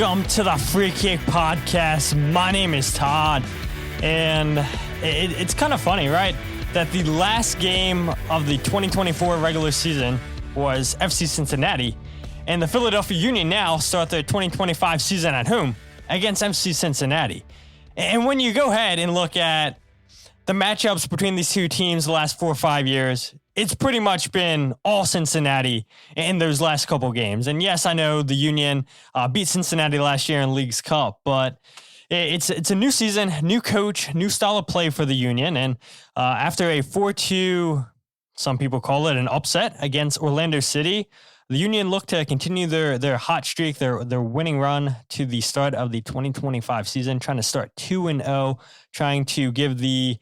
Welcome to the Free Kick Podcast. My name is Todd, and it's kind of funny, right? That the last game of the 2024 regular season was FC Cincinnati, and the Philadelphia Union now start their 2025 season at home against FC Cincinnati. And when you go ahead and look at the matchups between these two teams the last 4 or 5 years, it's pretty much been all Cincinnati in those last couple games. And yes, I know the Union beat Cincinnati last year in League's Cup, but it's a new season, new coach, new style of play for the Union. And after a 4-2, some people call it an upset against Orlando City, the Union look to continue their hot streak, their winning run to the start of the 2025 season, trying to start 2-0, trying to give the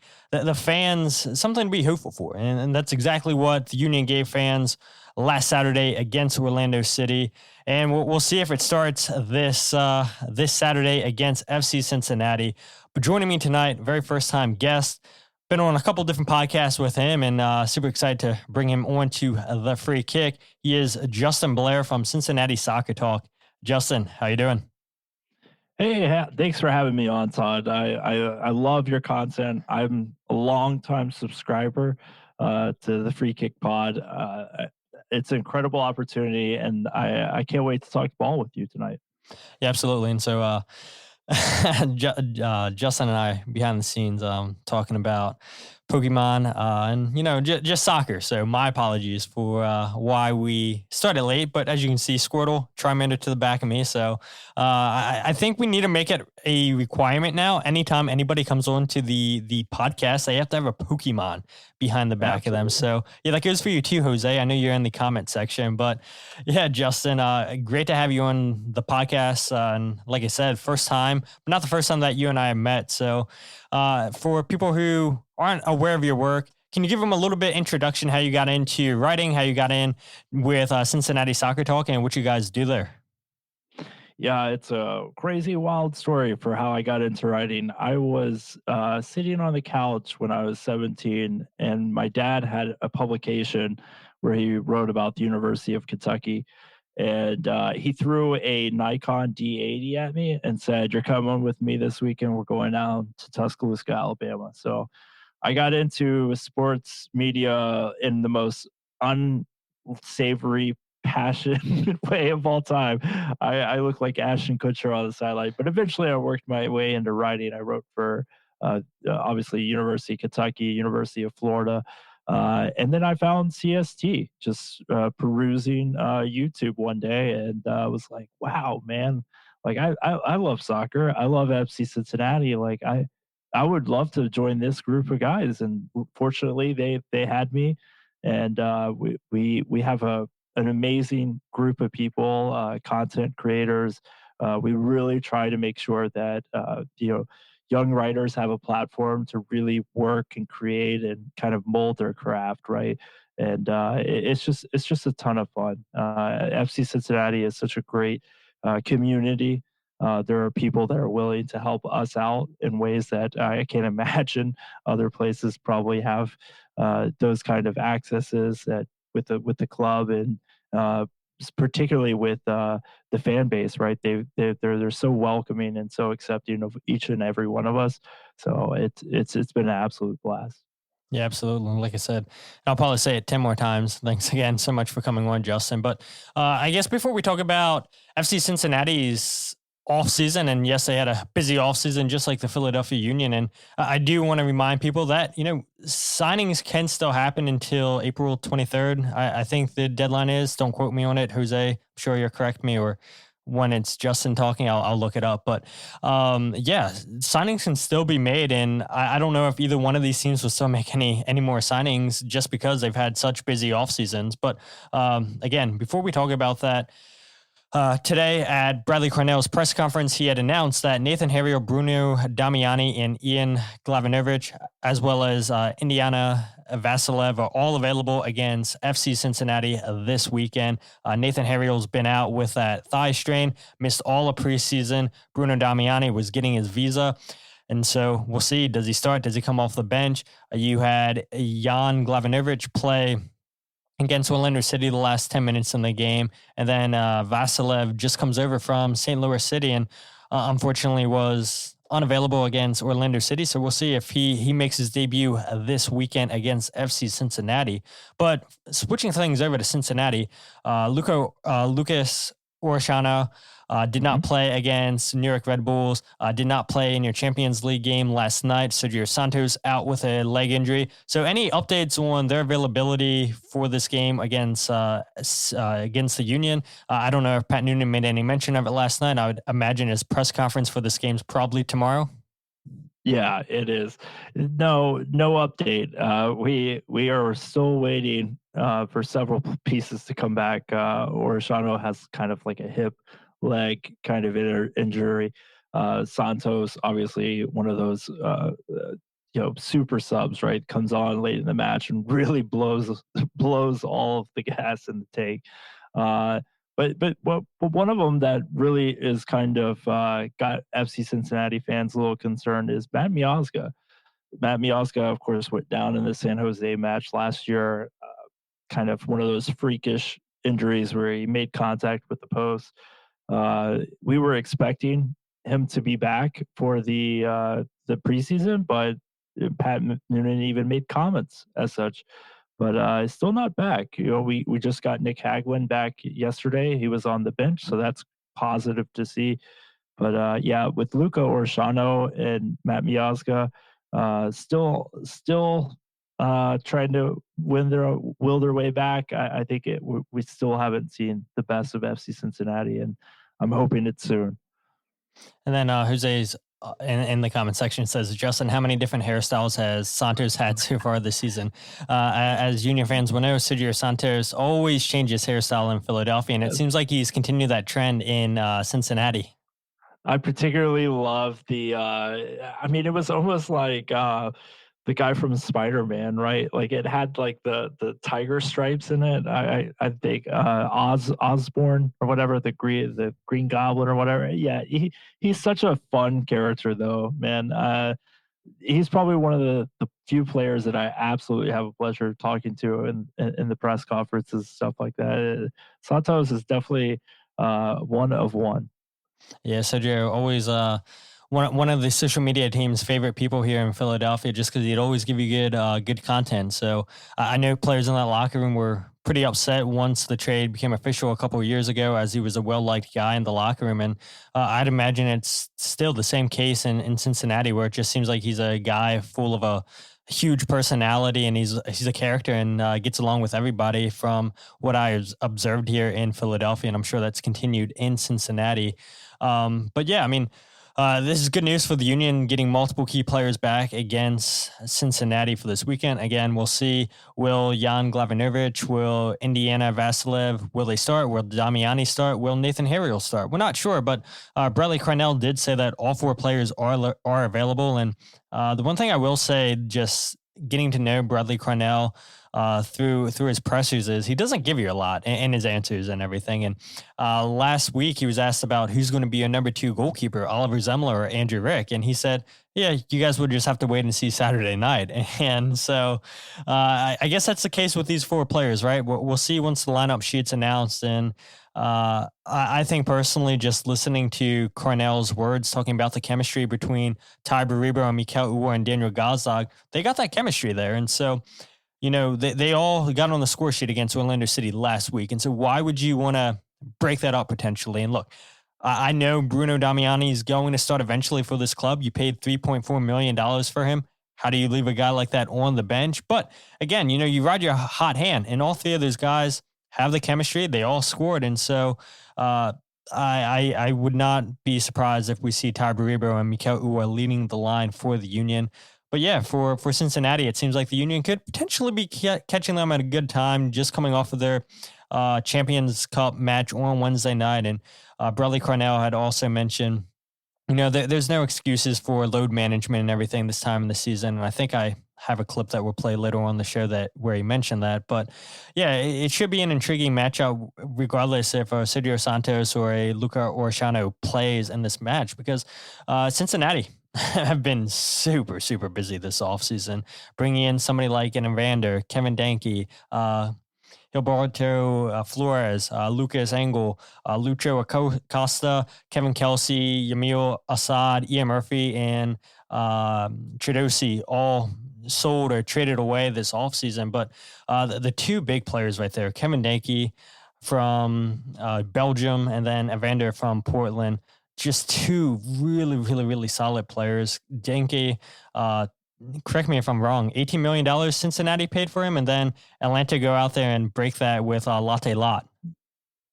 fans something to be hopeful for. And that's exactly what the Union gave fans last Saturday against Orlando City. And we'll see if it starts this Saturday against FC Cincinnati. But joining me tonight, very first time guest, been on a couple different podcasts with him, and super excited to bring him on to the Free Kick. He is Justin Blair from Cincinnati Soccer Talk. Justin, how you doing? Hey, thanks for having me on, Todd. I love your content. I'm a longtime subscriber to the Free Kick Pod. It's an incredible opportunity, and I can't wait to talk ball with you tonight. Yeah, absolutely. And so Justin and I behind the scenes talking about Pokemon and just soccer. So my apologies for why we started late, but as you can see, Squirtle, Charmander to the back of me. So I think we need to make it a requirement now. Anytime anybody comes on to the podcast, they have to have a Pokemon behind the back of them. So yeah, that goes for you too, Jose. I know you're in the comment section, but yeah, Justin, great to have you on the podcast. And like I said, first time, but not the first time that you and I have met. So for people who aren't aware of your work, can you give them a little bit introduction, how you got into writing, how you got in with Cincinnati Soccer Talk, and what you guys do there? Yeah, it's a crazy, wild story for how I got into writing. I was sitting on the couch when I was 17, and my dad had a publication where he wrote about the University of Kentucky. And he threw a Nikon D80 at me and said, "You're coming with me this weekend. We're going down to Tuscaloosa, Alabama." So I got into sports media in the most unsavory, passionate way of all time. I look like Ashton Kutcher on the sideline, but eventually I worked my way into writing. I wrote for obviously University of Kentucky, University of Florida. And then I found CST just perusing YouTube one day, and I was like, wow, man, like I love soccer. I love FC Cincinnati. Like I would love to join this group of guys. And fortunately they had me, and we have an amazing group of people, content creators. We really try to make sure that, young writers have a platform to really work and create and kind of mold their craft, right? And it's just a ton of fun. FC Cincinnati is such a great community. There are people that are willing to help us out in ways that I can't imagine other places probably have those kind of accesses that with the club, and particularly with the fan base, right? They're so welcoming and so accepting of each and every one of us. So it's been an absolute blast. Yeah, absolutely. Like I said, I'll probably say it 10 more times. Thanks again so much for coming on, Justin. But I guess before we talk about FC Cincinnati's offseason, and yes, they had a busy offseason just like the Philadelphia Union. And I do want to remind people that, signings can still happen until April 23rd. I think the deadline is, don't quote me on it, Jose. I'm sure you'll correct me, or when it's Justin talking, I'll look it up. But yeah, signings can still be made. And I don't know if either one of these teams will still make any more signings just because they've had such busy off seasons. But again, before we talk about that, today at Bradley Carnell's press conference, he had announced that Nathan Harriel, Bruno Damiani, and Ian Glavinovich, as well as Indiana Vassilev, are all available against FC Cincinnati this weekend. Nathan Harriel's been out with that thigh strain, missed all of preseason. Bruno Damiani was getting his visa. And so we'll see. Does he start? Does he come off the bench? You had Jan Glavinovich play against Orlando City the last 10 minutes in the game. And then Vassilev just comes over from St. Louis City and unfortunately was unavailable against Orlando City. So we'll see if he makes his debut this weekend against FC Cincinnati. But switching things over to Cincinnati, Lucas Orellano did not play against New York Red Bulls, did not play in your Champions League game last night. Sergio Santos out with a leg injury. So any updates on their availability for this game against the Union? I don't know if Pat Noonan made any mention of it last night. I would imagine his press conference for this game is probably tomorrow. Yeah, it is. No update. We are still waiting for several pieces to come back. Orellano has kind of like a hip leg kind of injury. Santos, obviously one of those super subs, right? Comes on late in the match and really blows all of the gas in the tank. But one of them that really is kind of got FC Cincinnati fans a little concerned is Matt Miazga. Matt Miazga, of course, went down in the San Jose match last year. Kind of one of those freakish injuries where he made contact with the post. We were expecting him to be back for the preseason, but Pat Noonan even made comments as such. But still not back. We just got Nick Hagwin back yesterday. He was on the bench, so that's positive to see. But yeah, with Luca Orellano and Matt Miazga, still trying to will their way back. I think we still haven't seen the best of FC Cincinnati, and I'm hoping it's soon. And then Jose's in the comment section says, Justin, how many different hairstyles has Santos had so far this season? As Union fans will know, Sergio Santos always changes hairstyle in Philadelphia, and it seems like he's continued that trend in Cincinnati. I particularly love the, it was almost like the guy from Spider-Man, right? Like it had like the tiger stripes in it. I think Osborn or whatever, the Green Goblin or whatever. Yeah, he's such a fun character though, man. He's probably one of the few players that I absolutely have a pleasure talking to in the press conferences, stuff like that. Santos is definitely one of one. Yeah, Sergio always one of the social media team's favorite people here in Philadelphia, just because he'd always give you good content. So I know players in that locker room were pretty upset once the trade became official a couple of years ago, as he was a well-liked guy in the locker room. And I'd imagine it's still the same case in Cincinnati, where it just seems like he's a guy full of a huge personality, and he's a character and gets along with everybody, from what I observed here in Philadelphia, and I'm sure that's continued in Cincinnati. But yeah, I mean, this is good news for the Union, getting multiple key players back against Cincinnati for this weekend. Again, we'll see, will Jan Glavinovic, will Indiana Vassilev, will they start? Will Damiani start? Will Nathan Harriel start? We're not sure, but Bradley Carnell did say that all four players are available. And the one thing I will say, just getting to know Bradley Carnell through his pressers, is he doesn't give you a lot in his answers and everything. And last week he was asked about who's going to be a number 2 goalkeeper, Oliver Zemler or Andrew Rick, and he said, yeah, you guys would just have to wait and see Saturday night. And so I guess that's the case with these 4 players, right? We'll see once the lineup sheet's announced. And I think personally, just listening to Carnell's words talking about the chemistry between Ty Baribo and Mikel Uwer and Daniel Gazdag, they got that chemistry there. And so, they all got on the score sheet against Orlando City last week. And so why would you want to break that up potentially? And look, I know Bruno Damiani is going to start eventually for this club. You paid $3.4 million for him. How do you leave a guy like that on the bench? But again, you ride your hot hand, and all 3 of those guys have the chemistry. They all scored. And so I would not be surprised if we see Ty Baribo and Mikel Uwer leading the line for the Union. But yeah, for Cincinnati, it seems like the Union could potentially be catching them at a good time, just coming off of their Champions Cup match on Wednesday night. And Bradley Carnell had also mentioned, there's no excuses for load management and everything this time in the season. And I think I have a clip that we'll play later on the show where he mentioned that. But yeah, it should be an intriguing matchup, regardless if Sergio Santos or a Luca Orellano plays in this match, because Cincinnati have been super, super busy this offseason, bringing in somebody like an Evander, Kevin Denkey, Gilberto Flores, Lucas Engel, Lucho Acosta, Kevin Kelsey, Yamil Assad, Ian Murphy, and Tridosi all sold or traded away this offseason. But the two big players right there, Kevin Denkey from Belgium and then Evander from Portland, just two really, really, really solid players. Denkey, correct me if I'm wrong, $18 million Cincinnati paid for him, and then Atlanta go out there and break that with Latte Lot.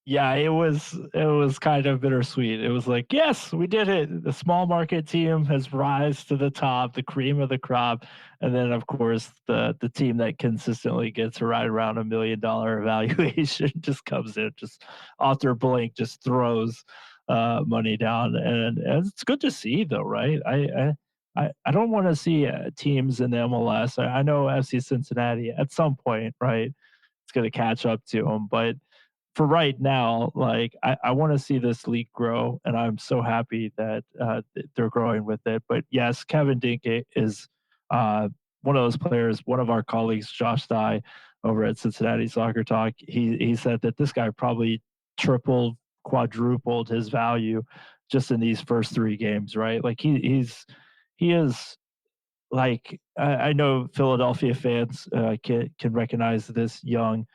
Yeah, it was kind of bittersweet. It was like, yes, we did it. The small market team has rise to the top, the cream of the crop, and then of course the team that consistently gets right around $1 million valuation just comes in, just off their blink, just throws money down, and it's good to see though, right? I don't want to see teams in the MLS. I know FC Cincinnati at some point, right? It's going to catch up to them, but for right now, like I want to see this league grow, and I'm so happy that they're growing with it. But yes, Kevin Denkey is one of those players. One of our colleagues, Josh Dye, over at Cincinnati Soccer Talk, he said that this guy probably tripled, quadrupled his value just in these first 3 games. Right? Like he is. Like I know Philadelphia fans can recognize this young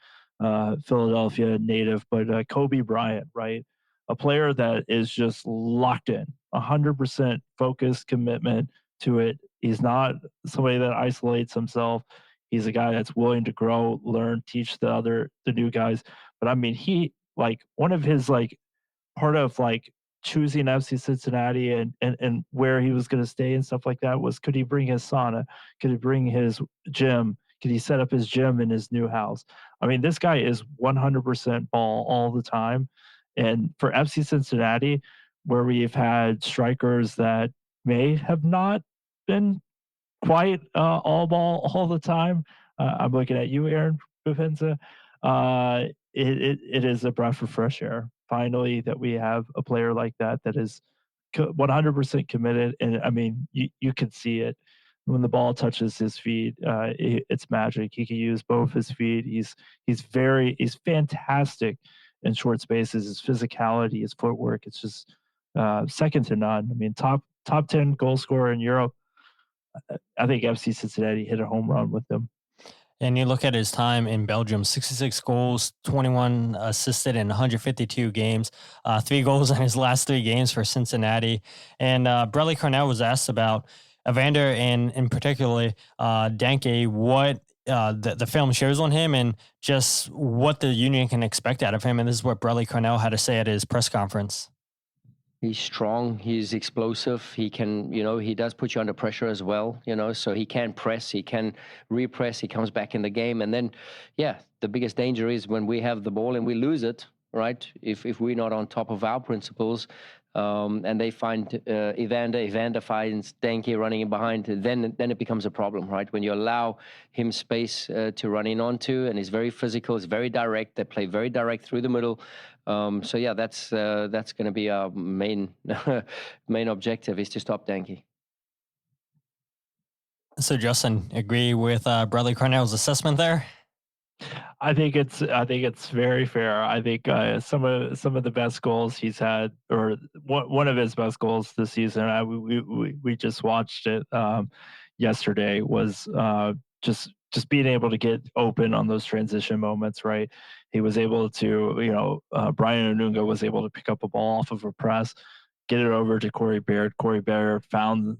Philadelphia native, but Kobe Bryant, right? A player that is just locked in, 100% focused commitment to it. He's not somebody that isolates himself. He's a guy that's willing to grow, learn, teach the new guys. But I mean, he like one of his like part of like choosing FC Cincinnati and where he was going to stay and stuff like that was, could he bring his sauna? Could he bring his gym? Could he set up his gym in his new house? I mean, this guy is 100% ball all the time. And for FC Cincinnati, where we've had strikers that may have not been quite all ball all the time, I'm looking at you, Aaron Bupenza. It is a breath of fresh air. Finally, that we have a player like that is 100% committed. And I mean, you can see it when the ball touches his feet. It's magic. He can use both his feet. He's fantastic in short spaces. His physicality, his footwork, it's just second to none. I mean, top 10 goal scorer in Europe. I think FC Cincinnati hit a home run with him. And you look at his time in Belgium, 66 goals, 21 assisted in 152 games, 3 goals in his last 3 games for Cincinnati. And Brelly Carnell was asked about Evander and in particularly Denkey, what the film shows on him and just what the Union can expect out of him. And this is what Brelly Carnell had to say at his press conference. He's strong. He's explosive. He can, he does put you under pressure as well, so he can press, he can repress, he comes back in the game. And then, the biggest danger is when we have the ball and we lose it, right? If we're not on top of our principles, and they find Evander finds Denkey running in behind, then it becomes a problem, right? When you allow him space to run in onto, and he's very physical, he's very direct, they play very direct through the middle. That's going to be our main objective, is to stop Denkey. So Justin, agree with Bradley Carnell's assessment there? I think it's very fair. I think some of the best goals he's had, or one of his best goals this season, we just watched it yesterday, was just being able to get open on those transition moments, right? He was able to, Brian Onunga was able to pick up a ball off of a press, get it over to Corey Baird. Corey Baird found,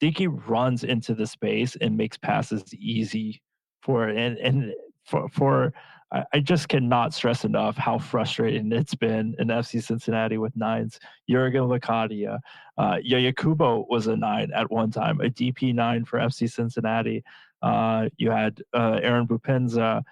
Denkey runs into the space and makes passes easy for it. And I just cannot stress enough how frustrating it's been in FC Cincinnati with nines. Jurgen Locadia, Yaya Kubo was a 9 at one time, a DP 9 for FC Cincinnati. You had Aaron Bupenza.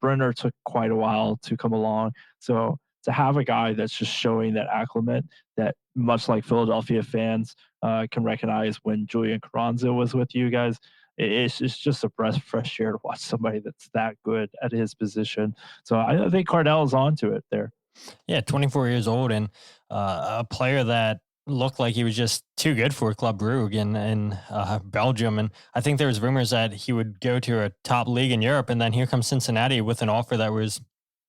Brenner took quite a while to come along. So to have a guy that's just showing that acclimate, that much like Philadelphia fans can recognize when Julian Carranza was with you guys, it's just a breath of fresh air to watch somebody that's that good at his position. So I think Carnell is onto it there. Yeah, 24 years old and a player that looked like he was just too good for Club Brugge in Belgium. And I think there was rumors that he would go to a top league in Europe. And then here comes Cincinnati with an offer that was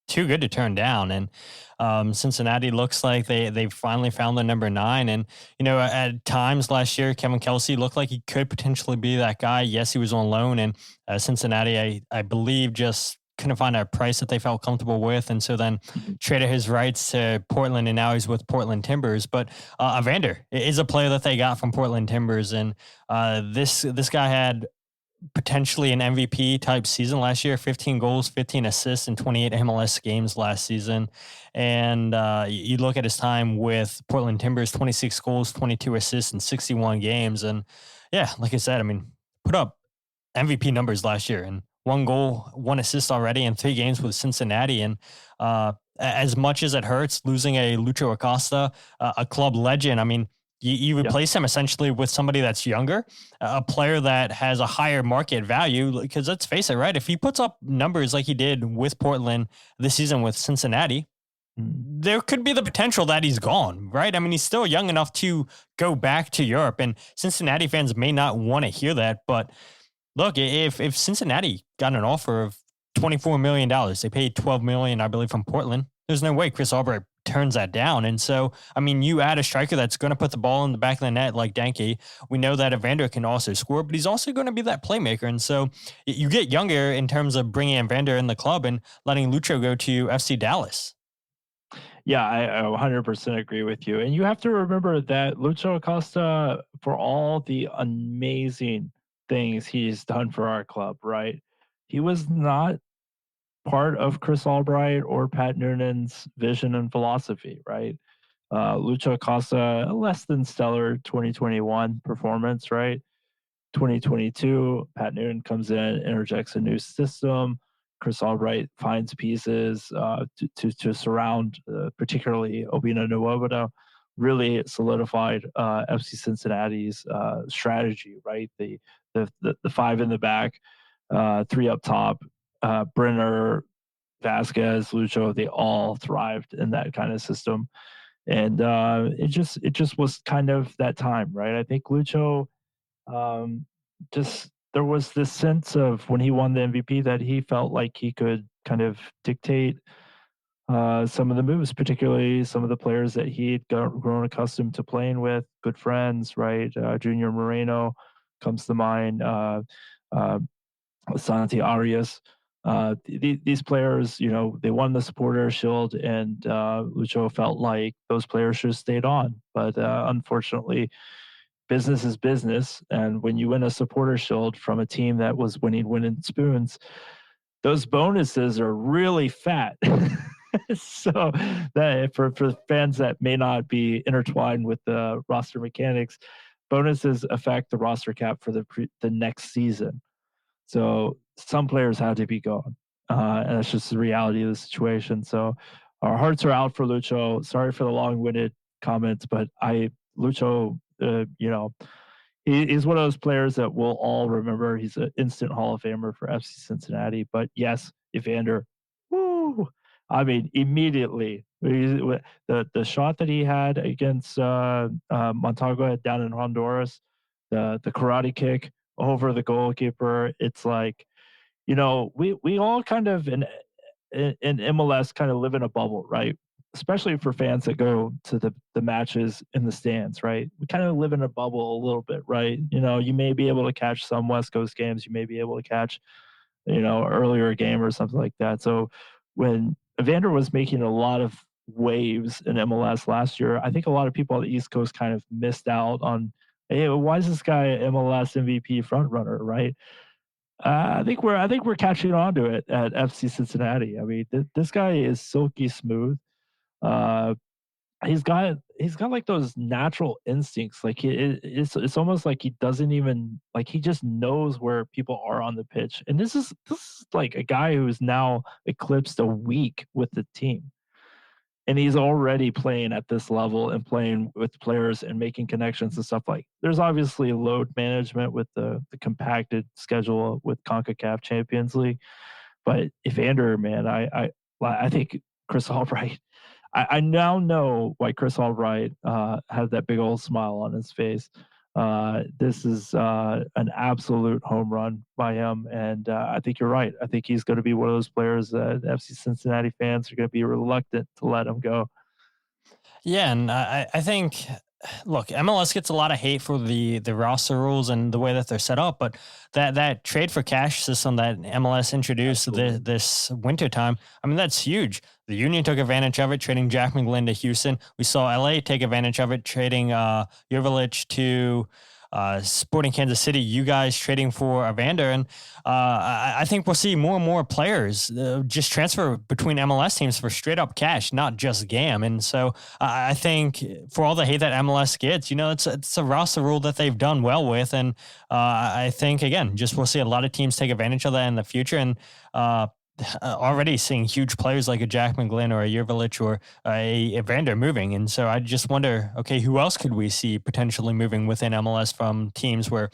too good to turn down. And Cincinnati looks like they finally found the number 9. And at times last year, Kevin Kelsey looked like he could potentially be that guy. Yes, he was on loan, and Cincinnati, I believe, just couldn't find a price that they felt comfortable with, and so then traded his rights to Portland, and now he's with Portland Timbers. But Evander is a player that they got from Portland Timbers, and this guy had potentially an MVP type season last year, 15 goals, 15 assists in 28 MLS games last season. And you look at his time with Portland Timbers, 26 goals, 22 assists in 61 games. And yeah, like I said, I mean, put up MVP numbers last year, and 1 goal, 1 assist already in 3 games with Cincinnati. And as much as it hurts losing a Lucho Acosta, a club legend, I mean, you replace him essentially with somebody that's younger, a player that has a higher market value. Because let's face it, right? If he puts up numbers like he did with Portland this season with Cincinnati, there could be the potential that he's gone, right? I mean, he's still young enough to go back to Europe, and Cincinnati fans may not want to hear that. But look, if Cincinnati got an offer of $24 million, they paid $12 million, I believe, from Portland, there's no way Chris Albright turns that down. And so, I mean, you add a striker that's going to put the ball in the back of the net like Denkey. We know that Evander can also score, but he's also going to be that playmaker. And so you get younger in terms of bringing Evander in the club and letting Lucho go to FC Dallas. Yeah, I 100% agree with you. And you have to remember that Lucho Acosta, for all the amazing things he's done for our club, right? He was not part of Chris Albright or Pat Noonan's vision and philosophy, right? Lucho Acosta, less than stellar 2021 performance, right? 2022, Pat Noonan comes in, interjects a new system. Chris Albright finds pieces to surround, particularly Obina Nwobodo, really solidified FC Cincinnati's strategy, right? The 5 in the back, 3 up top, Brenner, Vasquez, Lucho, they all thrived in that kind of system. And it just was kind of that time, right? I think Lucho just there was this sense of when he won the MVP that he felt like he could kind of dictate some of the moves, particularly some of the players that he'd grown accustomed to playing with, good friends, right? Junior Moreno comes to mind, Santi Arias. These players, they won the Supporter Shield, and Lucho felt like those players should have stayed on. But unfortunately, business is business. And when you win a Supporter Shield from a team that was winning spoons, those bonuses are really fat. So that for fans that may not be intertwined with the roster mechanics, bonuses affect the roster cap for the next season. So some players had to be gone. And that's just the reality of the situation. So our hearts are out for Lucho. Sorry for the long-winded comments, but Lucho, he's one of those players that we'll all remember. He's an instant Hall of Famer for FC Cincinnati. But yes, Evander, woo! I mean, immediately the shot that he had against Montagua down in Honduras, the karate kick over the goalkeeper. It's like, we all kind of in MLS kind of live in a bubble, right? Especially for fans that go to the matches in the stands, right? We kind of live in a bubble a little bit, right? You may be able to catch some West Coast games. You may be able to catch, earlier game or something like that. So when Evander was making a lot of waves in MLS last year, I think a lot of people on the East Coast kind of missed out on, hey, why is this guy an MLS MVP front runner, right? I think we're catching on to it at FC Cincinnati. I mean, this guy is silky smooth. He's got like those natural instincts. Like it's almost like he doesn't even like he just knows where people are on the pitch. And this is like a guy who's now eclipsed a week with the team, and he's already playing at this level and playing with players and making connections and stuff. Like there's obviously load management with the compacted schedule with CONCACAF Champions League, but Evander, man, I think Chris Albright. I now know why Chris Albright had that big old smile on his face. This is an absolute home run by him, and I think you're right. I think he's going to be one of those players that FC Cincinnati fans are going to be reluctant to let him go. Yeah, and I think, look, MLS gets a lot of hate for the roster rules and the way that they're set up, but that trade for cash system that MLS introduced this winter time, I mean, that's huge. The Union took advantage of it, trading Jack McGlynn to Houston. We saw LA take advantage of it, trading Jurvelic to Sporting Kansas City, you guys trading for Evander. And I think we'll see more and more players just transfer between MLS teams for straight up cash, not just GAM. And so I think for all the hate that MLS gets, it's a roster rule that they've done well with. And I think, again, just we'll see a lot of teams take advantage of that in the future. And already seeing huge players like a Jack McGlynn or a Jurvelic or a Evander moving. And so I just wonder, okay, who else could we see potentially moving within MLS from teams where,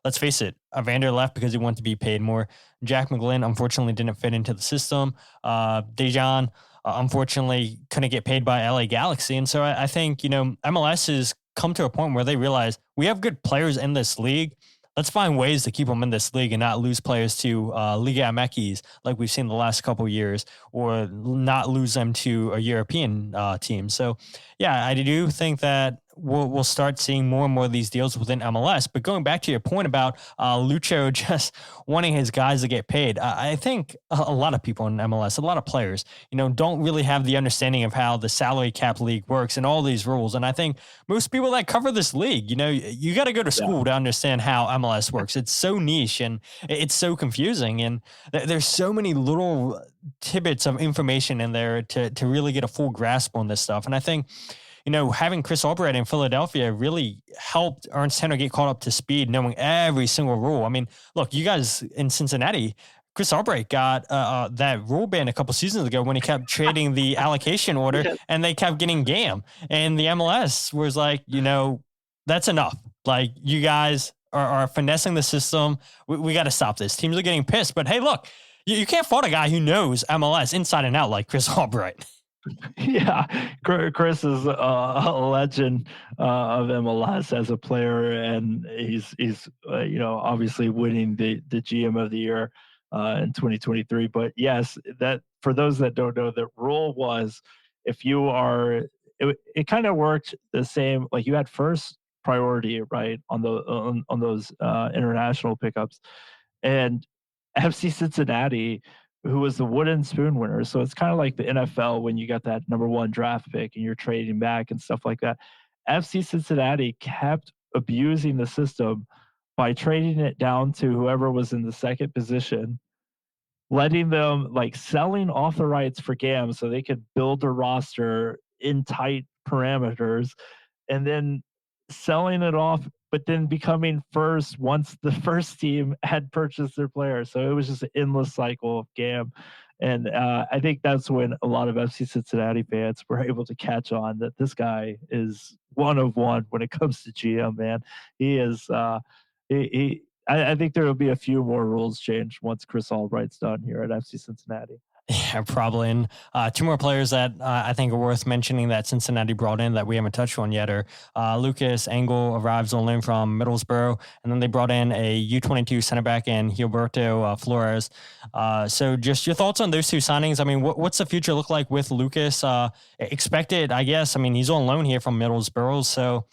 let's face it, Evander left because he wanted to be paid more. Jack McGlynn, unfortunately, didn't fit into the system. Dejan, unfortunately, couldn't get paid by LA Galaxy. And so I think, MLS has come to a point where they realize we have good players in this league. Let's find ways to keep them in this league and not lose players to Liga MX like we've seen the last couple of years, or not lose them to a European team. So, yeah, I do think that we'll start seeing more and more of these deals within MLS. But going back to your point about Lucho just wanting his guys to get paid, I think a lot of people in MLS, a lot of players, don't really have the understanding of how the salary cap league works and all these rules. And I think most people that cover this league, you got to go to school to understand how MLS works. It's so niche and it's so confusing. And there's so many little tidbits of information in there to really get a full grasp on this stuff. And I think, having Chris Albright in Philadelphia really helped Ernst Tanner get caught up to speed, knowing every single rule. I mean, look, you guys in Cincinnati, Chris Albright got that rule ban a couple seasons ago when he kept trading the allocation order and they kept getting GAM. And the MLS was like, that's enough. Like, you guys are finessing the system. We got to stop this. Teams are getting pissed. But hey, look, you can't fault a guy who knows MLS inside and out like Chris Albright. Yeah, Chris is a legend of MLS as a player, and he's obviously winning the GM of the year in 2023. But yes, that for those that don't know, the rule was if you are, it kind of worked the same. Like, you had first priority, right, on those international pickups, and FC Cincinnati, who was the wooden spoon winner. So it's kind of like the NFL when you got that number one draft pick and you're trading back and stuff like that. FC Cincinnati kept abusing the system by trading it down to whoever was in the second position, letting them, like, selling off the rights for GAM so they could build a roster in tight parameters, and then selling it off, but then becoming first once the first team had purchased their player. So it was just an endless cycle of GAM. And I think that's when a lot of FC Cincinnati fans were able to catch on that this guy is one of one when it comes to GM, man. He is, I think there will be a few more rules changed once Chris Albright's done here at FC Cincinnati. Yeah, probably. And two more players that I think are worth mentioning that Cincinnati brought in that we haven't touched on yet are Lucas Engel arrives on loan from Middlesbrough, and then they brought in a U22 center back in Gilberto Flores. So just your thoughts on those two signings. I mean, what's the future look like with Lucas? Expected, I guess. I mean, he's on loan here from Middlesbrough, so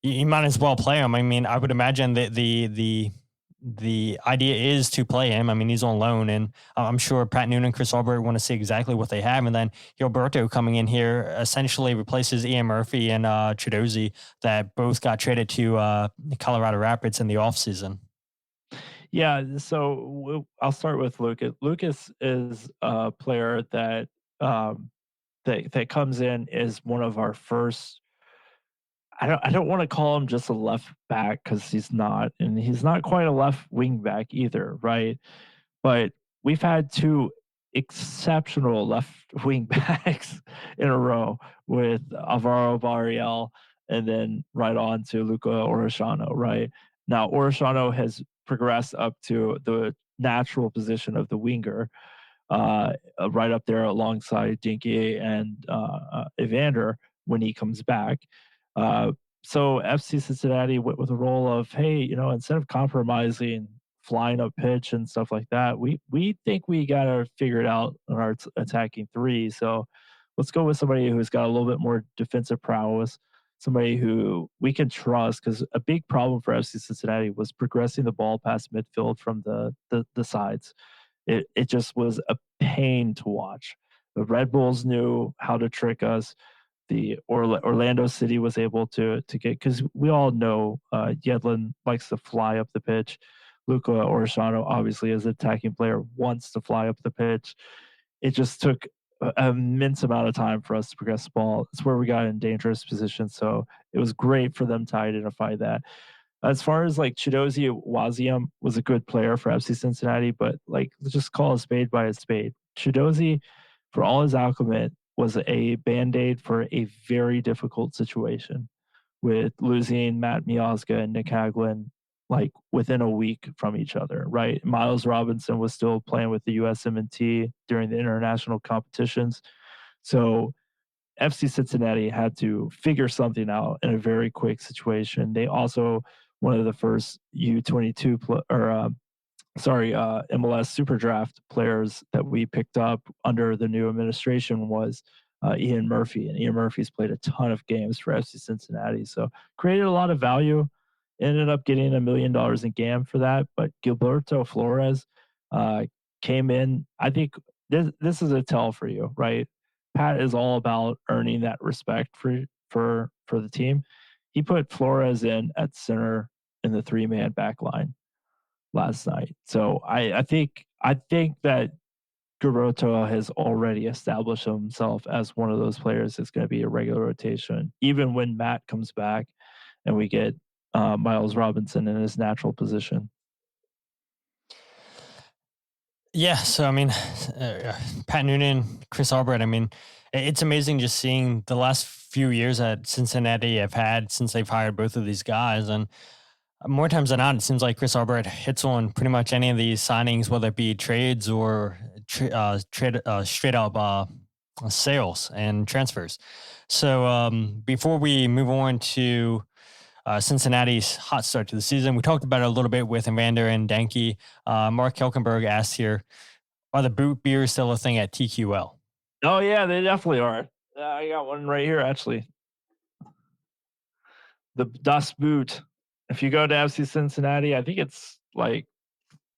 you might as well play him. I mean, I would imagine that the idea is to play him. I mean, he's on loan, and I'm sure Pat Noonan and Chris Albright want to see exactly what they have. And then Gilberto coming in here essentially replaces Ian Murphy and Chidozie that both got traded to Colorado Rapids in the offseason. Yeah, so I'll start with Lucas. Lucas is a player that that comes in as one of our first. I don't want to call him just a left back because he's not, and he's not quite a left wing back either, right? But we've had two exceptional left wing backs in a row with Alvaro Barriel and then right on to Luca Orellano, right? Now, Orellano has progressed up to the natural position of the winger, right up there alongside Denkey and Evander when he comes back. So FC Cincinnati went with a role of, hey, instead of compromising flying up pitch and stuff like that, we think we got to figure it out on our attacking three. So let's go with somebody who's got a little bit more defensive prowess, somebody who we can trust, because a big problem for FC Cincinnati was progressing the ball past midfield from the sides. It just was a pain to watch. The Red Bulls knew how to trick us. The Orlando City was able to get, because we all know Yedlin likes to fly up the pitch. Luca Orellano, obviously, as an attacking player, wants to fly up the pitch. It just took an immense amount of time for us to progress the ball. It's where we got in dangerous positions. So it was great for them to identify that. As far as like Chidozie Waziam was a good player for FC Cincinnati, but like, let's just call a spade by a spade. Chidozie, for all his acumen, was a band-aid for a very difficult situation with losing Matt Miazga and Nick Haglund like within a week from each other, right? Miles Robinson was still playing with the USMNT during the international competitions. So FC Cincinnati had to figure something out in a very quick situation. They also, one of the first U22 MLS Super Draft players that we picked up under the new administration was Ian Murphy, and Ian Murphy's played a ton of games for FC Cincinnati, so created a lot of value. Ended up getting $1 million in GAM for that, but Gilberto Flores came in. I think this is a tell for you, right? Pat is all about earning that respect for the team. He put Flores in at center in the 3-man back line last night. So I think that Gilberto has already established himself as one of those players that's going to be a regular rotation, even when Matt comes back and we get Miles Robinson in his natural position. Yeah, so I mean, Pat Noonan, Chris Albright, I mean, it's amazing just seeing the last few years that Cincinnati have had since they've hired both of these guys. And more times than not, it seems like Chris Albright hits on pretty much any of these signings, whether it be trades or straight up sales and transfers. So before we move on to Cincinnati's hot start to the season, we talked about it a little bit with Evander and Denkey. Mark Kelkenberg asked here, are the boot beers still a thing at TQL? Oh, yeah, they definitely are. I got one right here, actually. The Das Boot. If you go to FC Cincinnati, I think it's like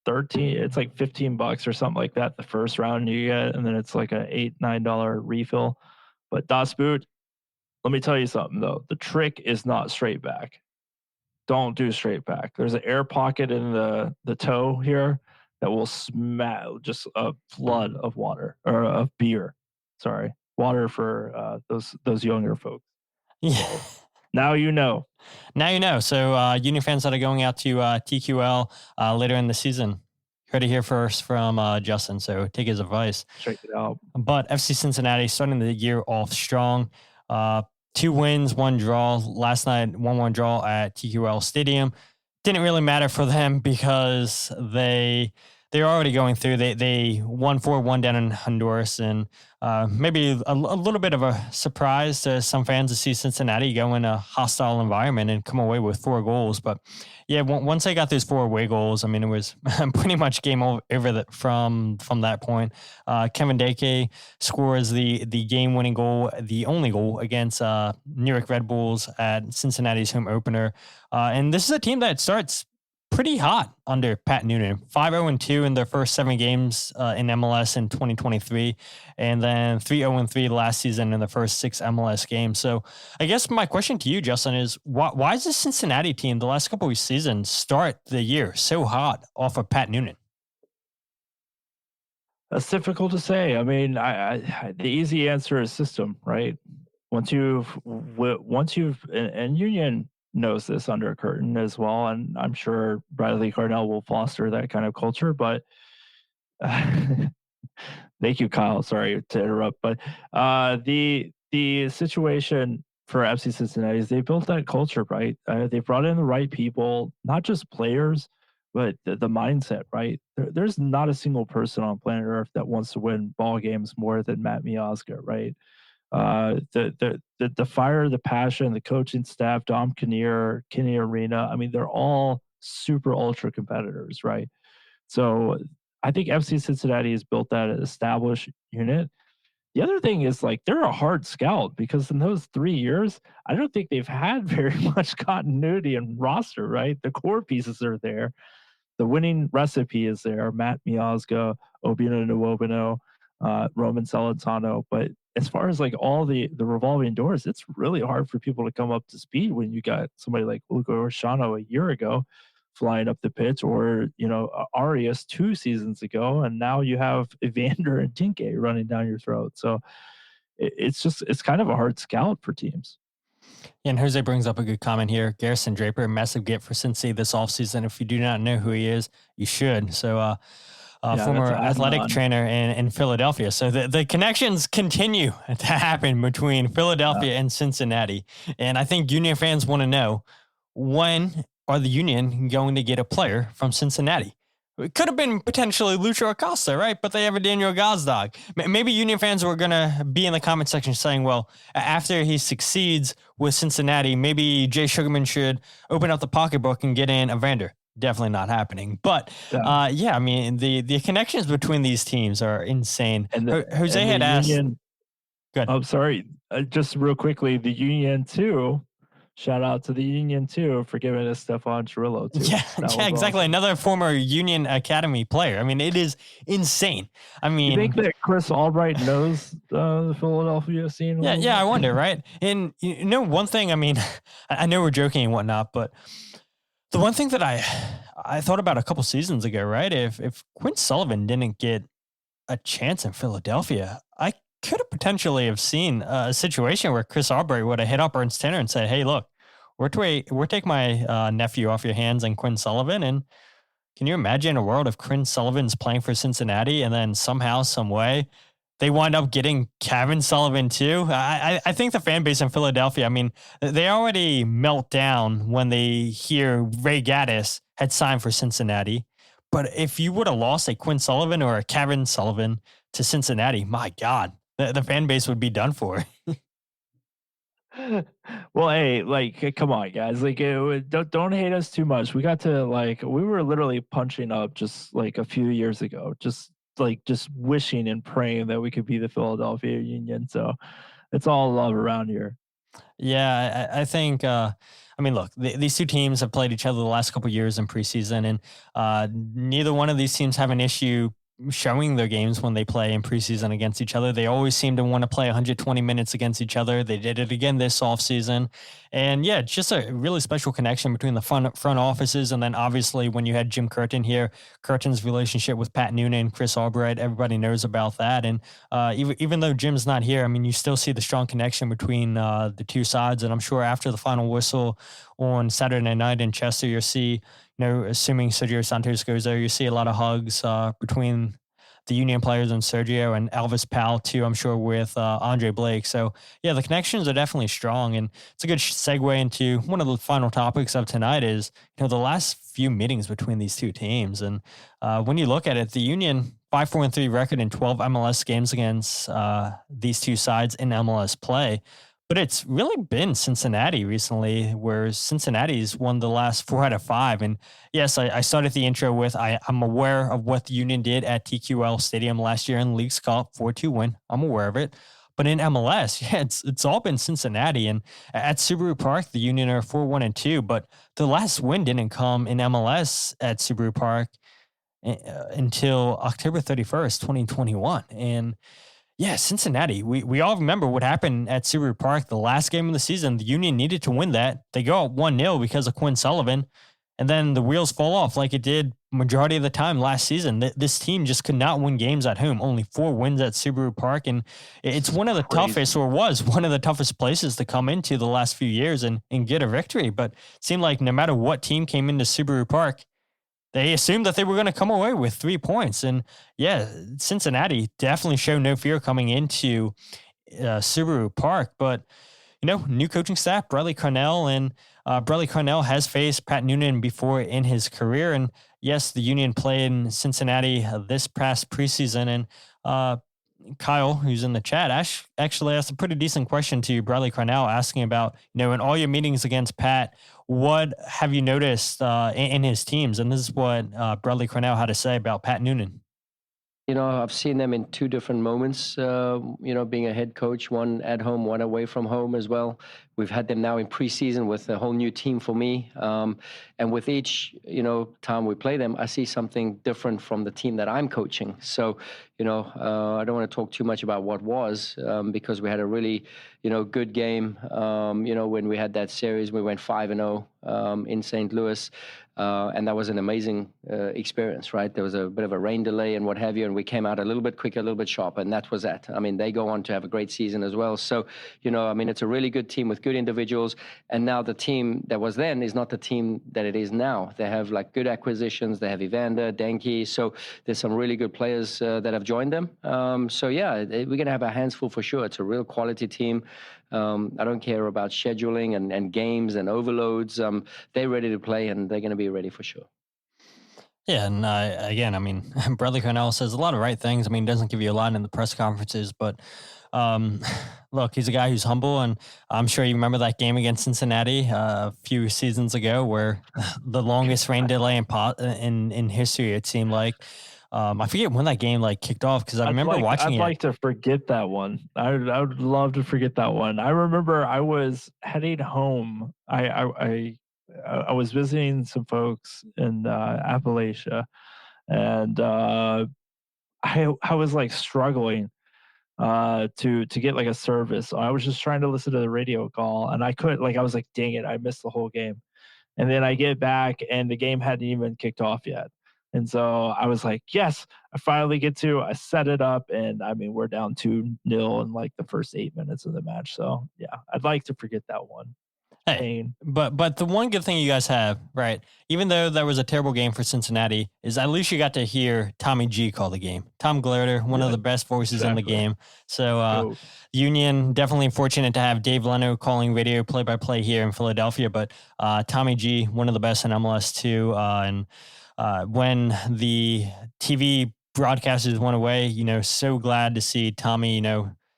it's like $15 or something like that the first round you get, and then it's like a $8-9 refill. But Das Boot, let me tell you something though. The trick is not straight back. Don't do straight back. There's an air pocket in the toe here that will smell just a flood of water or of beer. Sorry, water for those younger folks. Yeah. Now you know. Now you know. So Union fans that are going out to TQL later in the season, heard it here first from Justin. So take his advice. Check it out. But FC Cincinnati starting the year off strong. 2 wins, 1 draw. Last night, 1-1 draw at TQL Stadium. Didn't really matter for them because they're already going through. They won 4-1 down in Honduras, and maybe a little bit of a surprise to some fans to see Cincinnati go in a hostile environment and come away with 4 goals. But yeah, once they got those 4 away goals, I mean, it was pretty much game over from that point. Kevin Denkey scores the game-winning goal, the only goal against New York Red Bulls at Cincinnati's home opener. And this is a team that starts pretty hot under Pat Noonan. 5-0-2 in their first 7 games in MLS in 2023, and then 3-0-3 last season in the first 6 MLS games. So I guess my question to you, Justin, is why is this Cincinnati team the last couple of seasons start the year so hot off of Pat Noonan? That's difficult to say. I mean, the easy answer is system, right? Once you've and Union knows this under a curtain as well, and I'm sure Bradley Carnell will foster that kind of culture. But thank you, Kyle. Sorry to interrupt, but the situation for FC Cincinnati is they built that culture, right? They brought in the right people, not just players, but the mindset, right? There's not a single person on planet Earth that wants to win ball games more than Matt Miazga, right? The fire, the passion, the coaching staff, Dom Kinnear, Kenny Arena. I mean, they're all super ultra competitors, right? So I think FC Cincinnati has built that established unit. The other thing is, like, they're a hard scout because in those 3 years, I don't think they've had very much continuity in roster, right? The core pieces are there. The winning recipe is there. Matt Miazga, Obina Nwobino, Roman Celentano. But as far as like all the revolving doors, it's really hard for people to come up to speed when you got somebody like Luca Orellano a year ago flying up the pitch, or Arias 2 seasons ago, and now you have Evander and Denkey running down your throat. So it's kind of a hard scout for teams. And Jose brings up a good comment here. Garrison Draper, massive get for Cincy this offseason. If you do not know who he is, you should. So former athletic trainer in Philadelphia. So the connections continue to happen between Philadelphia and Cincinnati. And I think Union fans want to know, when are the Union going to get a player from Cincinnati? It could have been potentially Lucho Acosta, right? But they have a Daniel Gazdag. Maybe Union fans were going to be in the comment section saying, well, after he succeeds with Cincinnati, maybe Jay Sugarman should open up the pocketbook and get in Evander. Definitely not happening. But I mean, the connections between these teams are insane. And Jose had asked. Good. I'm sorry. Just real quickly, the Union too. Shout out to the Union too for giving us Stefan Chirillo too. Yeah, exactly. Awesome. Another former Union Academy player. I mean, it is insane. I mean, you think that Chris Albright knows the Philadelphia scene? Yeah, I wonder, right? And one thing. I mean, I know we're joking and whatnot, but the one thing that I thought about a couple seasons ago, right? If Quinn Sullivan didn't get a chance in Philadelphia, I could have potentially have seen a situation where Chris Albright would have hit up Ernst Tanner and said, hey, look, we're taking my nephew off your hands and Quinn Sullivan. And can you imagine a world if Quinn Sullivan's playing for Cincinnati and then somehow, some way, they wind up getting Kevin Sullivan too? I think the fan base in Philadelphia, I mean, they already melt down when they hear Ray Gaddis had signed for Cincinnati. But if you would have lost a Quinn Sullivan or a Kevin Sullivan to Cincinnati, my God, the fan base would be done for. Well, hey, like, come on, guys. Like, don't hate us too much. We got to, like, we were literally punching up just like a few years ago, just wishing and praying that we could be the Philadelphia Union. So it's all love around here. Yeah, I think, I mean, look, these two teams have played each other the last couple of years in preseason, and neither one of these teams have an issue showing their games when they play in preseason against each other. They always seem to want to play 120 minutes against each other. They did it again this offseason. And yeah, it's just a really special connection between the front offices. And then obviously when you had Jim Curtin here, Curtin's relationship with Pat Noonan, Chris Albright, everybody knows about that. And even though Jim's not here, I mean, you still see the strong connection between the two sides. And I'm sure after the final whistle on Saturday night in Chester, you'll see, assuming Sergio Santos goes there, you see a lot of hugs between the Union players and Sergio, and Elvis Powell too, I'm sure, with Andre Blake. So yeah, the connections are definitely strong, and it's a good segue into one of the final topics of tonight is, the last few meetings between these two teams. And when you look at it, the Union 5-4-3 record in 12 MLS games against these two sides in MLS play. But it's really been Cincinnati recently, where Cincinnati's won the last 4 out of 5. And yes, I started the intro with I'm aware of what the Union did at TQL Stadium last year in Leagues Cup, 4-2 win. I'm aware of it. But in MLS, yeah, it's all been Cincinnati. And at Subaru Park, the Union are 4-1-2. But the last win didn't come in MLS at Subaru Park until October 31st, 2021. And yeah, Cincinnati. We all remember what happened at Subaru Park the last game of the season. The Union needed to win that. They go up 1-0 because of Quinn Sullivan, and then the wheels fall off like it did majority of the time last season. This team just could not win games at home. Only 4 wins at Subaru Park, and it's one of the toughest, or was one of the toughest places to come into the last few years and get a victory. But it seemed like no matter what team came into Subaru Park, they assumed that they were going to come away with 3 points. And yeah, Cincinnati definitely showed no fear coming into Subaru Park. But, new coaching staff, Bradley Carnell, and Bradley Carnell has faced Pat Noonan before in his career. And yes, the Union played in Cincinnati this past preseason. And Kyle, who's in the chat, actually asked a pretty decent question to Bradley Carnell, asking about, in all your meetings against Pat, what have you noticed in his teams? And this is what Bradley Carnell had to say about Pat Noonan. I've seen them in two different moments, being a head coach, one at home, one away from home as well. We've had them now in preseason with a whole new team for me. And with each, time we play them, I see something different from the team that I'm coaching. So, I don't want to talk too much about what was, because we had a really, good game. When we had that series, we went 5-0 in St. Louis. And that was an amazing experience, right? There was a bit of a rain delay and what have you, and we came out a little bit quicker, a little bit sharper, and that was that. I mean, they go on to have a great season as well. So, it's a really good team with good individuals. And now the team that was then is not the team that it is now. They have good acquisitions. They have Evander, Denkey. So there's some really good players that have joined them. We're going to have our hands full for sure. It's a real quality team. I don't care about scheduling and games and overloads. They're ready to play, and they're going to be ready for sure. Yeah, and again, Bradley Carnell says a lot of right things. Doesn't give you a lot in the press conferences, but look, he's a guy who's humble, and I'm sure you remember that game against Cincinnati a few seasons ago, where the longest rain delay in history, it seemed like. I forget when that game kicked off, because I remember watching it. I'd like to forget that one. I would love to forget that one. I remember I was heading home. I was visiting some folks in Appalachia, and I was struggling to get a service. I was just trying to listen to the radio call, and I couldn't. I was dang it, I missed the whole game. And then I get back, and the game hadn't even kicked off yet. And so I was yes, I finally I set it up, and we're down 2-0 in the first 8 minutes of the match. So yeah, I'd like to forget that one. Hey, but the one good thing you guys have, right, even though that was a terrible game for Cincinnati, is at least you got to hear Tommy G call the game. Tom Glader, one of the best voices in the game. So Union, definitely fortunate to have Dave Leno calling radio play-by-play here in Philadelphia, but Tommy G, one of the best in MLS too. And when the TV broadcasters went away, so glad to see Tommy,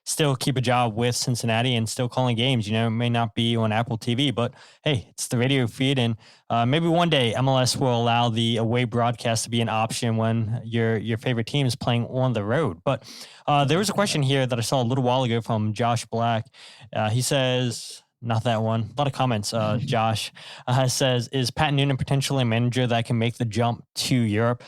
still keep a job with Cincinnati and still calling games. It may not be on Apple TV, but hey, it's the radio feed. And maybe one day MLS will allow the away broadcast to be an option when your favorite team is playing on the road. But there was a question here that I saw a little while ago from Josh Black. He says, not that one. A lot of comments. Josh says, is Pat Noonan potentially a manager that can make the jump to Europe?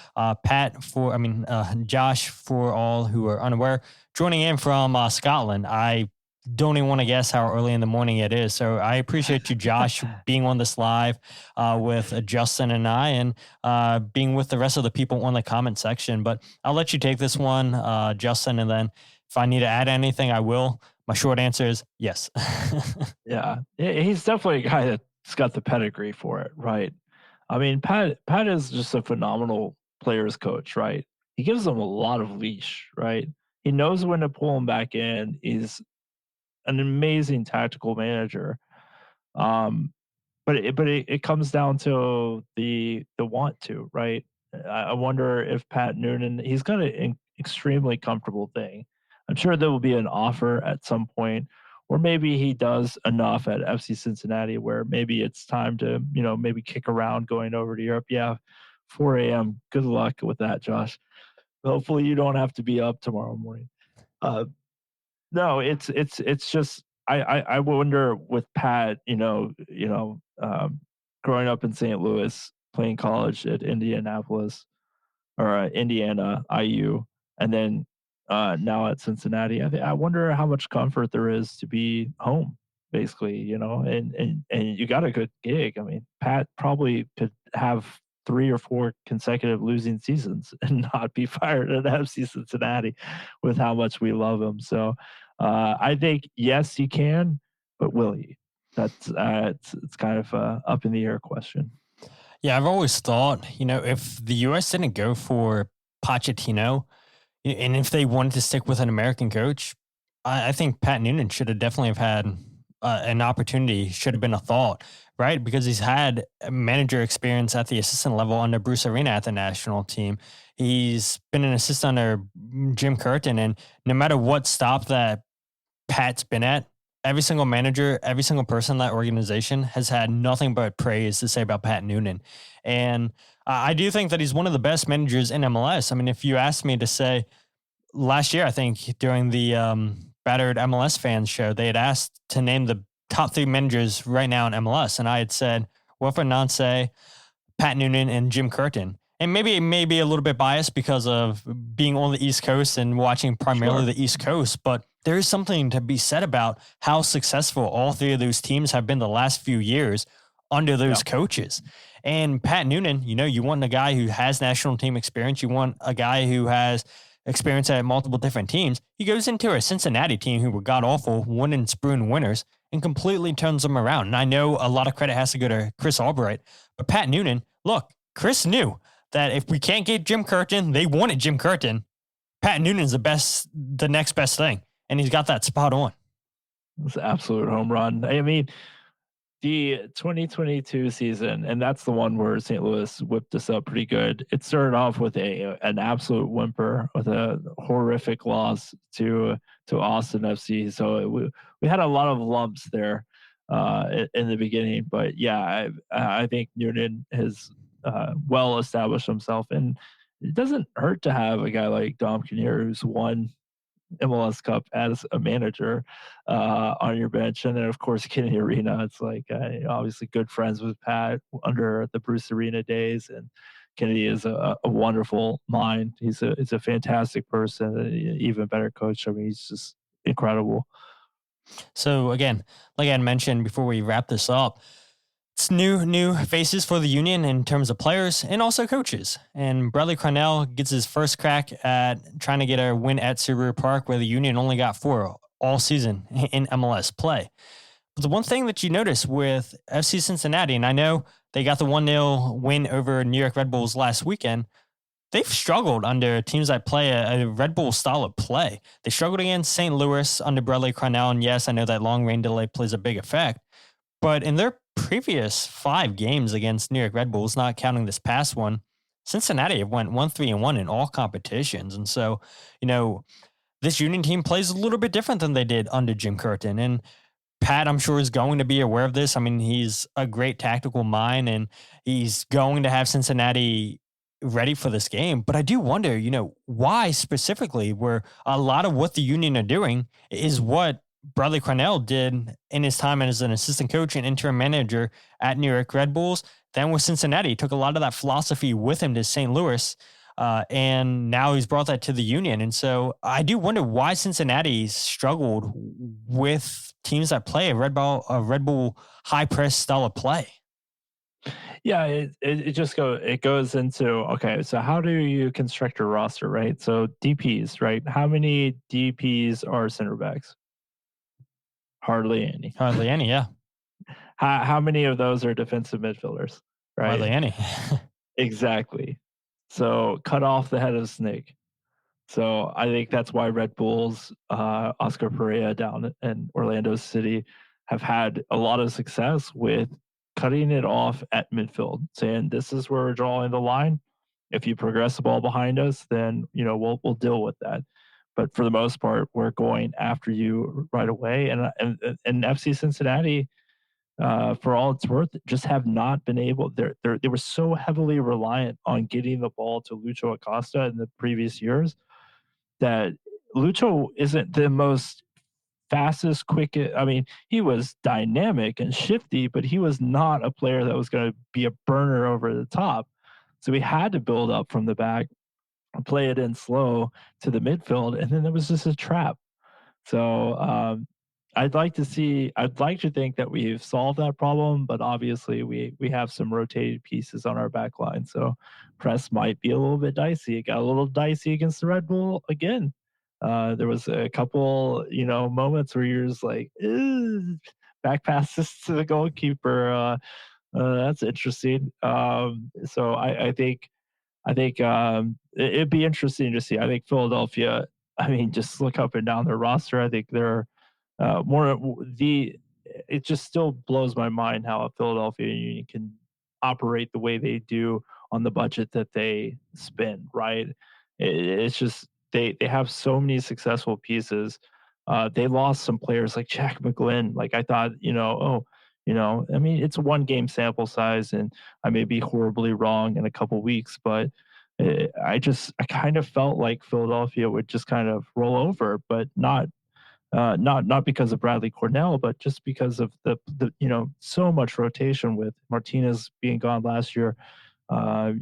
Josh, for all who are unaware, joining in from Scotland. I don't even want to guess how early in the morning it is. So I appreciate you, Josh, being on this live with Justin and I, and being with the rest of the people on the comment section. But I'll let you take this one, Justin, and then if I need to add anything, I will. My short answer is yes. Yeah, he's definitely a guy that's got the pedigree for it, right? Pat is just a phenomenal players coach, right? He gives them a lot of leash, right? He knows when to pull them back in. He's an amazing tactical manager. But it comes down to the want to, right? I wonder if Pat Noonan, he's got an extremely comfortable thing. I'm sure there will be an offer at some point, or maybe he does enough at FC Cincinnati where maybe it's time to, maybe kick around going over to Europe. Yeah, 4 a.m. Good luck with that, Josh. Hopefully you don't have to be up tomorrow morning. No, it's just I wonder with Pat, growing up in St. Louis, playing college at Indianapolis or Indiana IU, and then now at Cincinnati. I wonder how much comfort there is to be home, basically, and you got a good gig. Pat probably could have 3 or 4 consecutive losing seasons and not be fired at FC Cincinnati with how much we love him. So I think, yes, he can, but will he? That's it's kind of a up in the air question. Yeah, I've always thought, if the U.S. didn't go for Pochettino, and if they wanted to stick with an American coach, I think Pat Noonan should have definitely have had an opportunity, should have been a thought, right? Because he's had manager experience at the assistant level under Bruce Arena at the national team. He's been an assistant under Jim Curtin, and no matter what stop that Pat's been at, every single manager, every single person in that organization has had nothing but praise to say about Pat Noonan. And I do think that he's one of the best managers in MLS. I mean, if you asked me to say last year, I think during the Battered MLS Fans show, they had asked to name the top 3 managers right now in MLS. And I had said Wilfred Nancy, Pat Noonan, and Jim Curtin. And maybe a little bit biased because of being on the East Coast and watching primarily the East Coast, but there is something to be said about how successful all 3 of those teams have been the last few years under those coaches. And Pat Noonan, you want a guy who has national team experience. You want a guy who has experience at multiple different teams. He goes into a Cincinnati team who were god-awful, 1 Spoon winners, and completely turns them around. And I know a lot of credit has to go to Chris Albright, but Pat Noonan, look, Chris knew that if we can't get Jim Curtin, they wanted Jim Curtin. Pat Noonan's the next best thing. And he's got that spot on. It's an absolute home run. I mean, the 2022 season, and that's the one where St. Louis whipped us up pretty good. It started off with an absolute whimper, with a horrific loss to Austin FC. So we had a lot of lumps there in the beginning. But yeah, I think Noonan has well established himself, and it doesn't hurt to have a guy like Dom Kinnear, who's won MLS Cup as a manager on your bench. And then, of course, Kennedy Arena. It's like obviously good friends with Pat under the Bruce Arena days. And Kennedy is a wonderful mind. He's a fantastic person, an even better coach. I mean, he's just incredible. So, again, like I mentioned before we wrap this up, it's new faces for the Union in terms of players and also coaches. And Bradley Carnell gets his first crack at trying to get a win at Subaru Park, where the Union only got 4 all season in MLS play. But the one thing that you notice with FC Cincinnati, and I know they got the 1-0 win over New York Red Bulls last weekend, they've struggled under teams that play a Red Bull style of play. They struggled against St. Louis under Bradley Carnell, and yes, I know that long rain delay plays a big effect. But in their previous 5 games against New York Red Bulls, not counting this past one, Cincinnati have went 1-3-1 in all competitions. And so, this Union team plays a little bit different than they did under Jim Curtin. And Pat, I'm sure, is going to be aware of this. I mean, he's a great tactical mind, and he's going to have Cincinnati ready for this game. But I do wonder, why specifically, where a lot of what the Union are doing is what Bradley Carnell did in his time as an assistant coach and interim manager at New York Red Bulls. Then with Cincinnati, he took a lot of that philosophy with him to St. Louis, and now he's brought that to the Union. And so I do wonder why Cincinnati struggled with teams that play a Red Bull high press style of play. Yeah, it goes into, okay, so how do you construct a roster, right? So DPs, right? How many DPs are center backs? Hardly any. Hardly any, yeah. How many of those are defensive midfielders? Right? Hardly any. Exactly. So cut off the head of the snake. So I think that's why Red Bulls, Oscar Pereira down in Orlando City have had a lot of success with cutting it off at midfield, saying this is where we're drawing the line. If you progress the ball behind us, then we'll deal with that. But for the most part, we're going after you right away. And FC Cincinnati, for all it's worth, just have not been able. They were so heavily reliant on getting the ball to Lucho Acosta in the previous years that Lucho isn't the most fastest, quickest. I mean, he was dynamic and shifty, but he was not a player that was going to be a burner over the top. So we had to build up from the back, play it in slow to the midfield, and then it was just a trap. So I'd like to think that we've solved that problem, but obviously we have some rotated pieces on our back line. So press might be a little bit dicey. It got a little dicey against the Red Bull again. There was a couple, moments where you're just like, back passes to the goalkeeper. That's interesting. So I think it'd be interesting to see. I think Philadelphia, just look up and down their roster. I think they're it just still blows my mind how a Philadelphia Union can operate the way they do on the budget that they spend, right? It's just they have so many successful pieces. They lost some players like Jack McGlynn. Like I thought, I mean, it's a 1 game sample size, and I may be horribly wrong in a couple weeks, but I kind of felt like Philadelphia would just kind of roll over, but not because of Bradley Carnell, but just because of the so much rotation with Martinez being gone last year,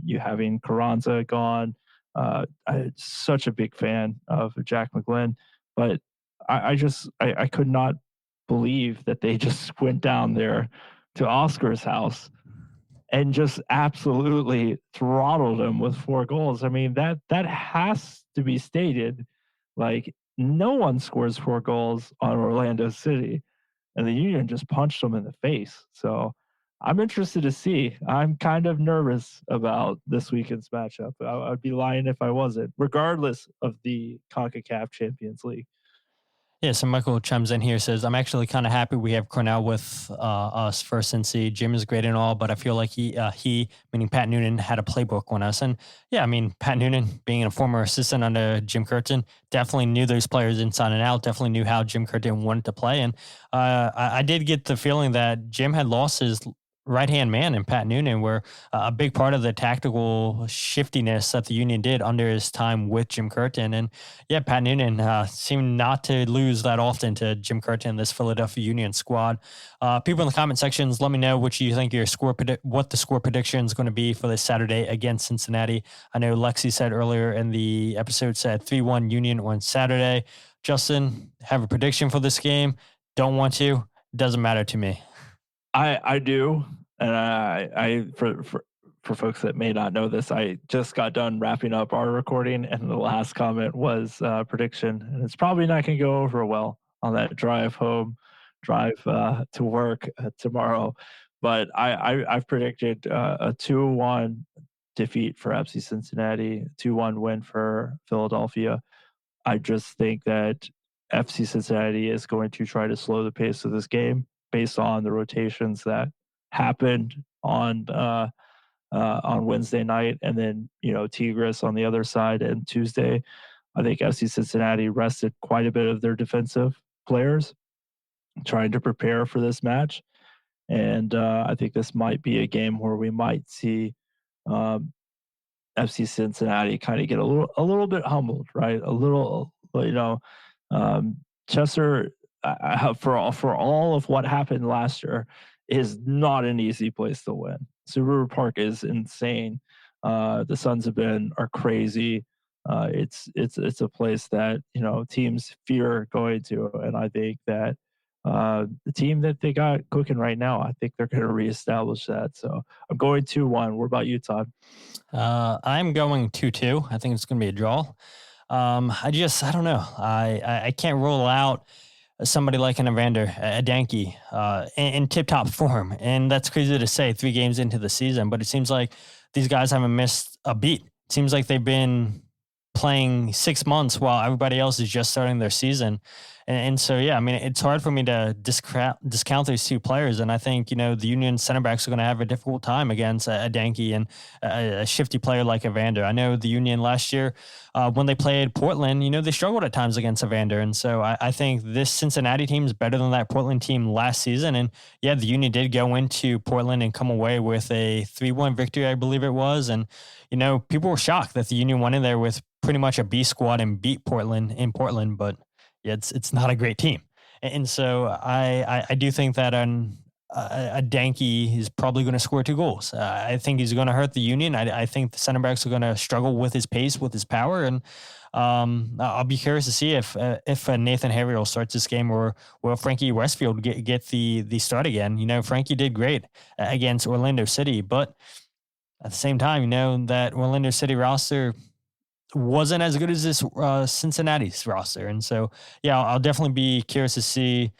you having Carranza gone. I'm such a big fan of Jack McGlynn, but I could not believe that they just went down there to Oscar's house and just absolutely throttled him with 4 goals. I mean, that has to be stated. Like, no one scores 4 goals on Orlando City, and the Union just punched them in the face. So I'm interested to see. I'm kind of nervous about this weekend's matchup. I'd be lying if I wasn't, regardless of the CONCACAF Champions League. Yeah, so Michael chimes in here, says, I'm actually kind of happy we have Carnell with us for Cincy. Jim is great and all, but I feel like he, meaning Pat Noonan, had a playbook on us. And yeah, I mean, Pat Noonan, being a former assistant under Jim Curtin, definitely knew those players inside and out, definitely knew how Jim Curtin wanted to play. And I did get the feeling that Jim had lost his right-hand man in Pat Noonan, where a big part of the tactical shiftiness that the Union did under his time with Jim Curtin. And yeah, Pat Noonan seemed not to lose that often to Jim Curtin, this Philadelphia Union squad. People in the comment sections, let me know what you think what the score prediction is going to be for this Saturday against Cincinnati. I know Lexi said earlier in the episode, said 3-1 Union on Saturday. Justin, have a prediction for this game? Don't want to? Doesn't matter to me. I do, and I for folks that may not know this, I just got done wrapping up our recording, and the last comment was prediction, and it's probably not going to go over well on that drive to work tomorrow. But I've predicted a 2-1 defeat for FC Cincinnati, 2-1 win for Philadelphia. I just think that FC Cincinnati is going to try to slow the pace of this game, based on the rotations that happened on Wednesday night, and then Tigres on the other side. And Tuesday, I think FC Cincinnati rested quite a bit of their defensive players, trying to prepare for this match. And I think this might be a game where we might see FC Cincinnati kind of get a little bit humbled, right? A little, Chester. For all of what happened last year, is not an easy place to win. Subaru Park is insane. The Sons of Ben are crazy. It's a place that teams fear going to, and I think that the team that they got cooking right now, I think they're going to reestablish that. So I'm going 2-1. What about you, Todd? I'm going 2-2. I think it's going to be a draw. I don't know. I can't rule out somebody like an Evander, a Denkey, in tip-top form. And that's crazy to say 3 games into the season, but it seems like these guys haven't missed a beat. It seems like they've been playing 6 months while everybody else is just starting their season. And so, yeah, I mean, it's hard for me to discount these 2 players. And I think, the Union center backs are going to have a difficult time against a Denkey and a shifty player like Evander. I know the Union last year, when they played Portland, they struggled at times against Evander. And so I think this Cincinnati team is better than that Portland team last season. And yeah, the Union did go into Portland and come away with a 3-1 victory, I believe it was. And, people were shocked that the Union went in there with pretty much a B squad and beat Portland in Portland, but yeah, it's not a great team. And so I do think that a Denkey is probably going to score 2 goals. I think he's going to hurt the Union. I think the center backs are going to struggle with his pace, with his power. And I'll be curious to see if Nathan Harriel starts this game or will Frankie Westfield get the start again. Frankie did great against Orlando City, but at the same time, that Orlando City roster wasn't as good as this Cincinnati's roster. And so, yeah, I'll definitely be curious to see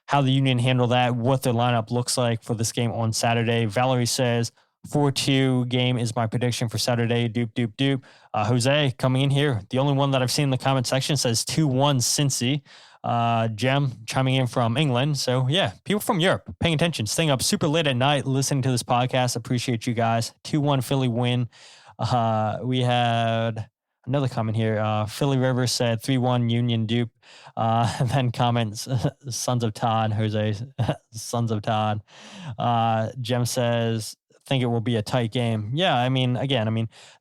how the Union handle that, what their lineup looks like for this game on Saturday. Valerie says 4-2 game is my prediction for Saturday. Doop, doop, doop. Jose coming in here. The only one that I've seen in the comment section says 2-1 Cincy. Jem chiming in from England. So yeah, people from Europe paying attention, staying up super late at night, listening to this podcast. Appreciate you guys. 2-1 Philly win. We had another comment here. Philly River said 3-1 Union dupe. And then comments, Sons of Todd, Jose, Sons of Todd. Jem says, think it will be a tight game. Yeah, I mean,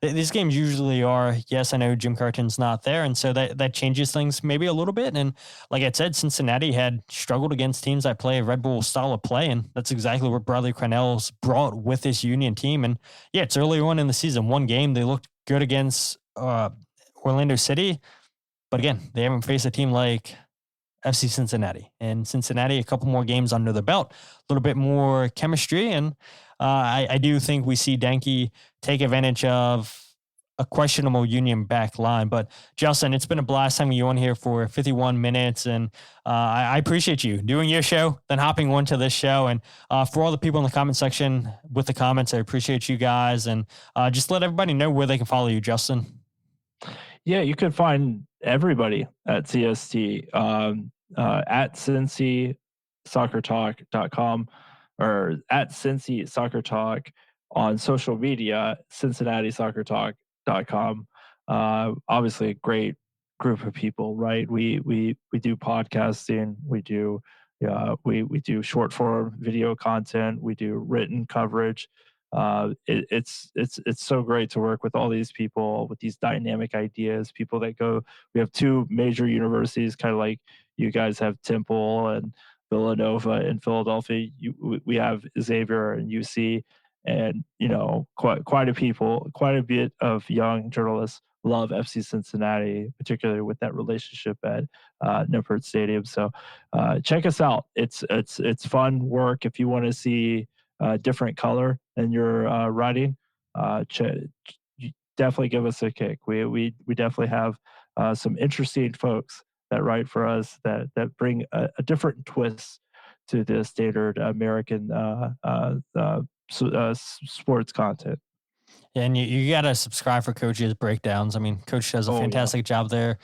these games usually are. Yes, I know Jim Curtin's not there, and so that changes things maybe a little bit. And like I said, Cincinnati had struggled against teams that play a Red Bull style of play, and that's exactly what Bradley Carnell's brought with this Union team. And yeah, it's early on in the season. One game, they looked good against Orlando City, but again, they haven't faced a team like FC Cincinnati. And Cincinnati, a couple more games under the belt, a little bit more chemistry, and I do think we see Denkey take advantage of a questionable Union back line. But Justin, it's been a blast having you on here for 51 minutes, and I appreciate you doing your show, then hopping on to this show. And for all the people in the comment section with the comments, I appreciate you guys. And just let everybody know where they can follow you, Justin. Yeah, you can find everybody at CST at CincySoccerTalk.com or at Cincy Soccer Talk on social media, CincinnatiSoccerTalk.com. Obviously, a great group of people, right? We do podcasting, we do short form video content, we do written coverage. It's so great to work with all these people with these dynamic ideas, people that go. We have two major universities, kind of like you guys have Temple and Villanova in Philadelphia. We have Xavier and UC, and quite a bit of young journalists love FC Cincinnati, particularly with that relationship at Nippert Stadium. So check us out. It's fun work. If you want to see different color in your writing, definitely give us a kick. We definitely have some interesting folks that write for us that bring a different twist to the standard American sports content. Yeah, and you got to subscribe for Coach's breakdowns. I mean, Coach does a fantastic job there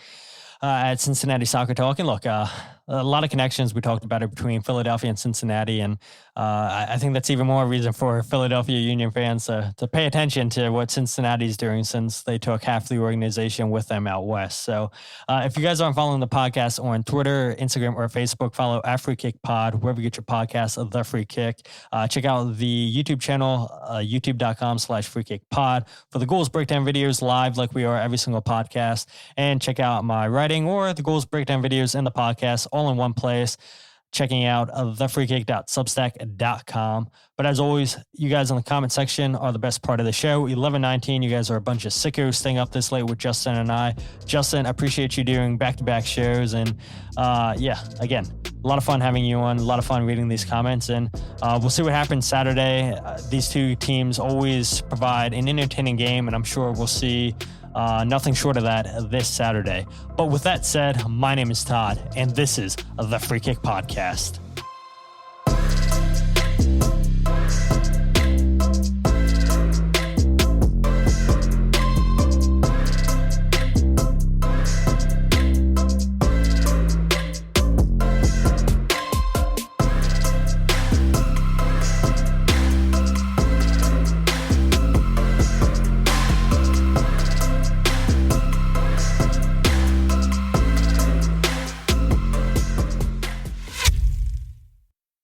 at Cincinnati Soccer Talk. And look, a lot of connections. We talked about it between Philadelphia and Cincinnati. And I think that's even more reason for Philadelphia Union fans to pay attention to what Cincinnati's doing, since they took half the organization with them out west. So if you guys aren't following the podcast on Twitter, Instagram, or Facebook, follow at Free Kick Pod, wherever you get your podcasts of The Free Kick. Check out the YouTube channel, youtube.com/freekickpod for the goals breakdown videos live like we are every single podcast. And check out my writing or the goals breakdown videos and the podcast all in one place, checking out thefreekick.substack.com. But as always, you guys in the comment section are the best part of the show. 11:19, you guys are a bunch of sickos staying up this late with Justin and I. Justin, I appreciate you doing back-to-back shows. And again, a lot of fun having you on, a lot of fun reading these comments. And we'll see what happens Saturday. These two teams always provide an entertaining game, and I'm sure we'll see nothing short of that this Saturday. But with that said, my name is Todd, and this is the Free Kick Podcast.